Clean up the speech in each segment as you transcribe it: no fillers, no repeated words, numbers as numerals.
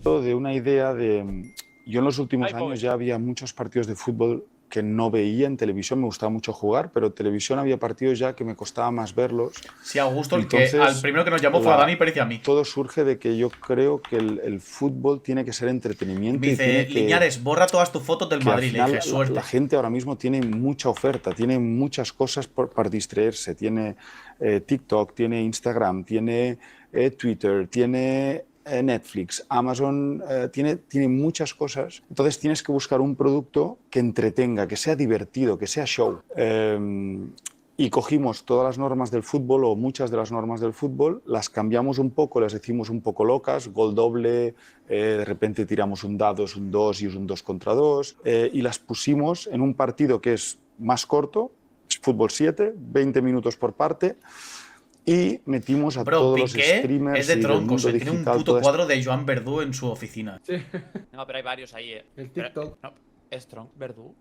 De una idea de... Yo en los últimos Ay, años pobre. ya había muchos partidos de fútbol que no veía en televisión, me gustaba mucho jugar, pero en televisión había partidos ya que me costaba más verlos. Sí, Augusto, el que Entonces, al primero que nos llamó fue a Dani Pérez y a mí. todo surge de que yo creo que el fútbol tiene que ser Y entretenimiento me y dice, tiene que... Liñares, borra todas tus fotos del que al Madrid. Le final dije, suerte. la gente ahora mismo tiene mucha oferta, tiene muchas cosas para distraerse. Tiene TikTok, tiene Instagram, tiene Twitter, tiene Netflix, Amazon, tiene muchas cosas. Entonces tienes que buscar un producto que entretenga, que sea divertido, que sea show. Y cogimos todas las normas del fútbol o muchas de las normas del fútbol, las cambiamos un poco, las decimos un poco locas, gol doble, de repente tiramos un dado, es un 2 y es un 2 contra 2, y las pusimos en un partido que es más corto, es fútbol 7, 20 minutos por parte, y metimos a todos los Piqué streamers es de y del troncos, mundo tiene un digital. puto cuadro de Joan Verdú en su oficina. Sí. No, pero hay varios ahí, El Pero- TikTok. no, es Tronc, Verdú.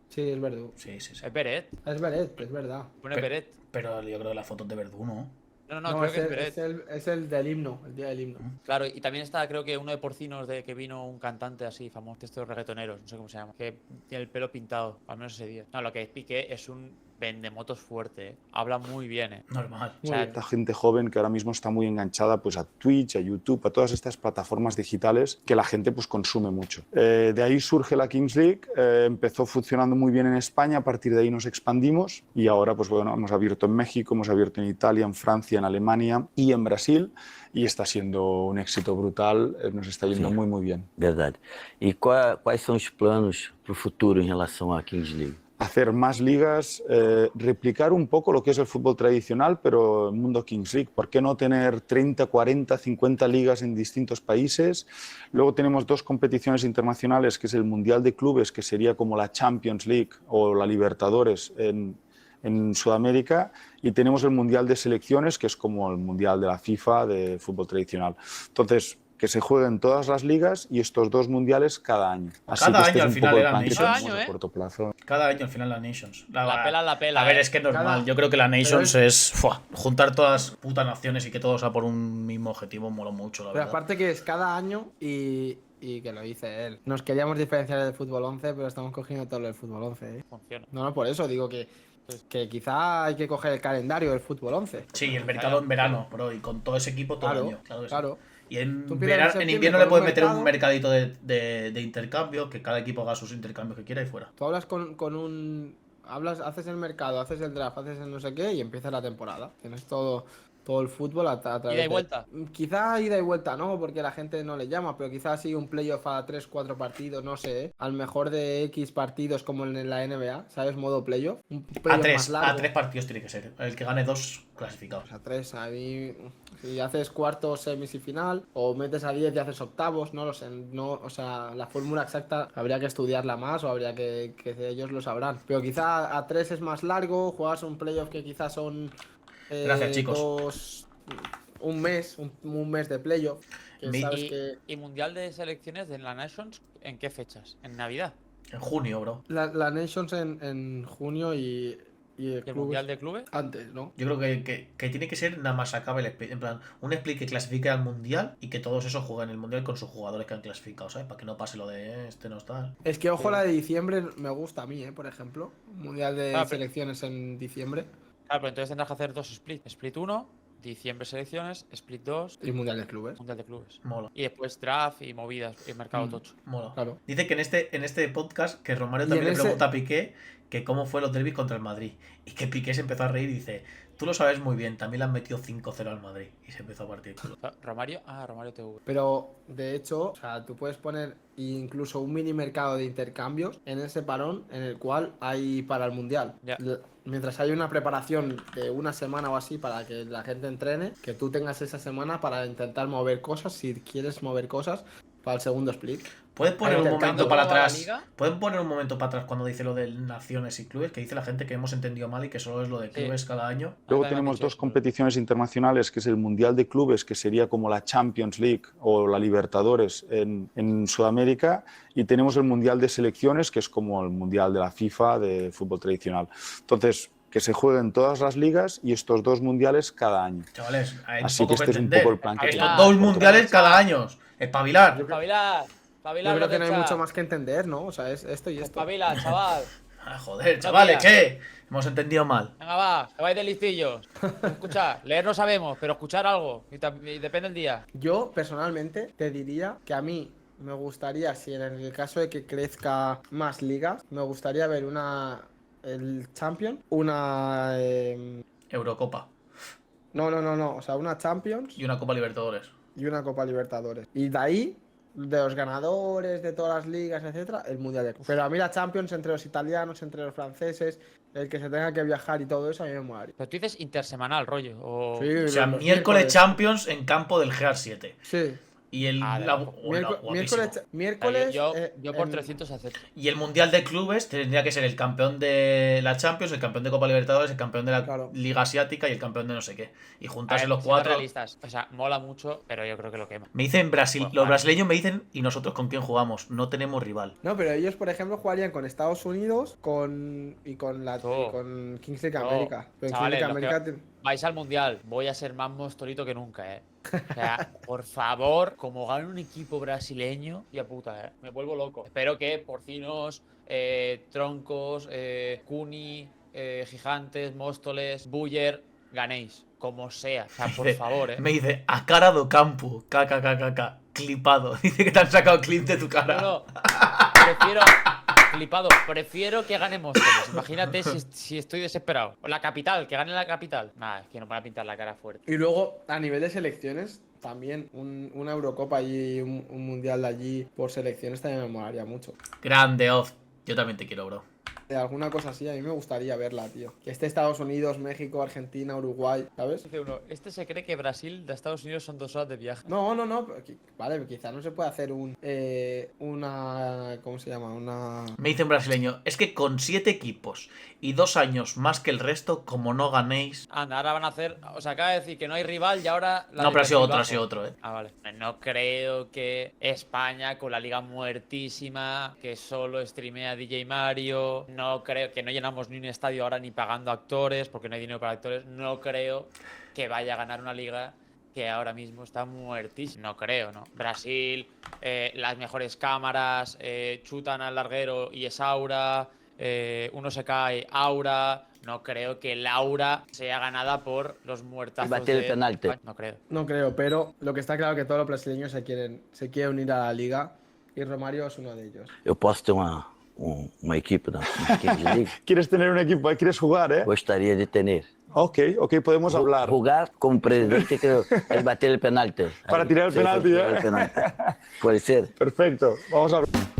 Sí, es verdad. Sí. Es Beret. Es Beret, es verdad. Pone Pero- Beret. Pero yo creo que las fotos de Verdú, ¿no? No, No, creo que es es, Beret. es el del himno, el día del himno. Claro, y también está, creo que uno de Porcinos de que vino un cantante así famoso, de estos reggaetoneros, no sé cómo se llama, que tiene el pelo pintado, al menos ese día. No, lo que es Piqué es un vendemotos fuerte, habla muy bien, Normal. O sea, Esta gente joven que ahora mismo está muy enganchada pues, a Twitch, a YouTube, a todas estas plataformas digitales que la gente pues, consume mucho. De ahí surge la Kings League, empezó funcionando muy bien en España, a partir de ahí nos expandimos y ahora pues, bueno, hemos abierto en México, hemos abierto en Italia, en Francia, en Alemania y en Brasil y está siendo un éxito brutal, nos está yendo muy, muy bien. Verdade. E quais são os planos para o futuro em relação à Kings League? Hacer más ligas, replicar un poco lo que es el fútbol tradicional, pero en mundo Kings League. ¿Por qué no tener 30, 40, 50 ligas en distintos países? Luego tenemos dos competiciones internacionales, que es el Mundial de Clubes, que sería como la Champions League o la Libertadores en Sudamérica, y tenemos el Mundial de Selecciones, que es como el Mundial de la FIFA de fútbol tradicional. Entonces, que se jueguen todas las ligas y estos dos mundiales cada año. Así Cada que año al es un final poco el eran plan que Nations. tenemos Cada año, a corto plazo. Cada año al final la Nations. La pela, A ver, es que es normal. Cada- Yo creo que la Nations Pero es juntar todas las putas naciones y que todos a por un mismo objetivo mola mucho, la Pero verdad. aparte que es cada año y que lo dice él. Nos queríamos diferenciar del fútbol 11, pero estamos cogiendo todo lo del fútbol 11, ¿eh? funciona. No, por eso digo que quizá hay que coger el calendario del fútbol 11. Sí, el mercado en verano, bro, y con todo ese equipo todo el año. Claro que sí. claro. Y en, Tú empiezas en en septiembre invierno con le puedes un meter un mercado. mercadito de intercambio, que cada equipo haga sus intercambios que quiera y fuera. Tú hablas con un... haces el mercado, haces el draft, haces el no sé qué y empieza la temporada. Tienes todo el fútbol a través Ida y vuelta. Quizá ida y vuelta no, porque la gente no le llama, pero quizá sí un playoff a 3-4 partidos, no sé, ¿eh? Al mejor de X partidos como en la NBA, ¿sabes? Modo playoff. Un playoff más largo. A tres partidos tiene que ser. El que gane 2 clasificados. A 3, a mí, si haces cuartos, semis y final, o metes a 10 y haces octavos, no lo sé, no, o sea, la fórmula exacta habría que estudiarla más o habría que ellos lo sabrán. Pero quizá a 3 es más largo, juegas un playoff que quizás son Gracias, chicos. un mes de playoff. Que sabes que Y Mundial de Selecciones de la Nations, ¿en qué fechas? ¿En Navidad? En junio, bro. la Nations en junio y ¿Y el clubes Mundial de Clubes? antes, ¿no? Yo creo que tiene que ser nada más acabe el split. En plan, un split que clasifique al mundial y que todos esos jueguen el mundial con sus jugadores que han clasificado, ¿sabes? Para que no pase lo de este no está. Es que ojo, la de diciembre me gusta a mí, por ejemplo. Mundial de pero- selecciones en diciembre Claro, pero entonces tendrás que hacer dos splits. Split 1, diciembre selecciones, Split 2, y Mundial de clubes. Mundial de Clubes. Mola. Y después draft y movidas y mercado tocho. Mola. Claro. Dice que en este podcast que Romario Y también en le ese- pregunta a Piqué que cómo fue los derbis contra el Madrid. Y que Piqué se empezó a reír y dice, tú lo sabes muy bien, también le han metido 5-0 al Madrid. Y se empezó a partir el culo. Romario TV. Pero de hecho, o sea, tú puedes poner incluso un mini mercado de intercambios en ese parón en el cual hay para el mundial. Ya. Mientras hay una preparación de una semana o así para que la gente entrene, que tú tengas esa semana para intentar mover cosas, si quieres mover cosas, para el segundo split. ¿Puedes poner un intercambio, momento para ¿cómo va la atrás? liga? ¿Pueden poner un momento para atrás cuando dice lo de naciones y clubes? Que dice la gente que hemos entendido mal y que solo es lo de clubes cada año. Luego También me han tenemos dicho dos eso. competiciones internacionales, que es el Mundial de Clubes, que sería como la Champions League o la Libertadores en Sudamérica, y tenemos el Mundial de Selecciones, que es como el Mundial de la FIFA de fútbol tradicional. Entonces, que se jueguen todas las ligas y estos 2 mundiales cada año. Chavales, hay Así poco que este es un entender. poco el plan que Estos tiene. 2 mundiales cada año. Espabilar. Espabilar, Yo espabilar, creo que no hay Lorenza. mucho más que entender, ¿no? O sea, es esto y esto. Espabila, chaval. Ah, joder, chavales, tía. ¿qué? Hemos entendido mal. Venga, va, que vais de listillos. Escuchad, leer no sabemos, pero escuchar algo. Y depende del día. Yo, personalmente, te diría que a mí me gustaría, si en el caso de que crezca más ligas, me gustaría ver el Champions, Eurocopa no, o sea, una Champions y una Copa Libertadores. y una Copa Libertadores. Y de ahí, de los ganadores de todas las ligas, etcétera, el Mundial de Clubes. Pero a mí la Champions entre los italianos, entre los franceses, el que se tenga que viajar y todo eso, a mí me molaría. Pero tú dices intersemanal, rollo. O... Sí, O sea, los miércoles Champions en campo del GR7. Sí. Y el, Ah, de la- lujo. guapísimo. Miércoles. Yo por en- 300 acepto. Y el Mundial de Clubes tendría que ser el campeón de la Champions, el campeón de Copa Libertadores, el campeón de la Claro. Liga Asiática y el campeón de no sé qué. Y A juntarse ver, los siendo 4. realistas. O sea, mola mucho, pero yo creo que lo quema. Me dicen Brasil, Bueno, los vale. brasileños me dicen, ¿y nosotros con quién jugamos? No tenemos rival. No, pero ellos, por ejemplo, jugarían con Estados Unidos y con Oh. con Kings League Oh. América. Pero en Kings Chavales, League los que- América Vais al mundial, voy a ser más monstruito que nunca, O sea, por favor, como gane un equipo brasileño, ya puta, me vuelvo loco. Espero que porcinos, troncos, cuni, gigantes, móstoles, buller, ganéis, como sea. O sea, por favor, Me dice, a cara do campo, KKKKK, clipado. Dice que te han sacado clip de tu cara. No, prefiero. Flipado, prefiero que gane Móstoles. Imagínate si estoy desesperado. O la capital, que gane la capital. Nada, es que nos van a pintar la cara fuerte. Y luego, a nivel de selecciones, también una Eurocopa allí, un Mundial de allí por selecciones también me molaría mucho. Grande, Oz. Yo también te quiero, bro. De alguna cosa así, a mí me gustaría verla, tío. Que esté Estados Unidos, México, Argentina, Uruguay, ¿sabes? Dice uno, este se cree que Brasil de Estados Unidos son 2 horas de viaje. No, pero vale, quizá no se puede hacer una... ¿Cómo se llama? Una... Me dice un brasileño, es que con 7 equipos y 2 años más que el resto, como no ganéis... Anda, ahora van a hacer. O sea, acaba de decir que no hay rival y ahora. No, pero ha sido del otro, Bajo. Ah, vale. No creo que España, con la liga muertísima, que solo streamea DJ Mario, no creo que no llenamos ni un estadio ahora ni pagando actores, porque no hay dinero para actores, no creo que vaya a ganar una liga que ahora mismo está muertísima. No creo, ¿no? Brasil, las mejores cámaras, chutan al larguero y es aura, uno se cae, aura. No creo que el aura sea ganada por los muertazos. Y bater el penalti. No creo. No creo, pero lo que está claro es que todos los brasileños se quieren unir a la liga y Romario es uno de ellos. Eu posso ter uma equipe na Kings League? ¿Quieres tener un equipo? ¿Quieres jugar, Gostaria de ter. Ok, podemos hablar. Jugar como presidente, que es bater el penalti. Para tirar el penalti, tirar el penalti. Puede ser. Perfecto, vamos a hablar.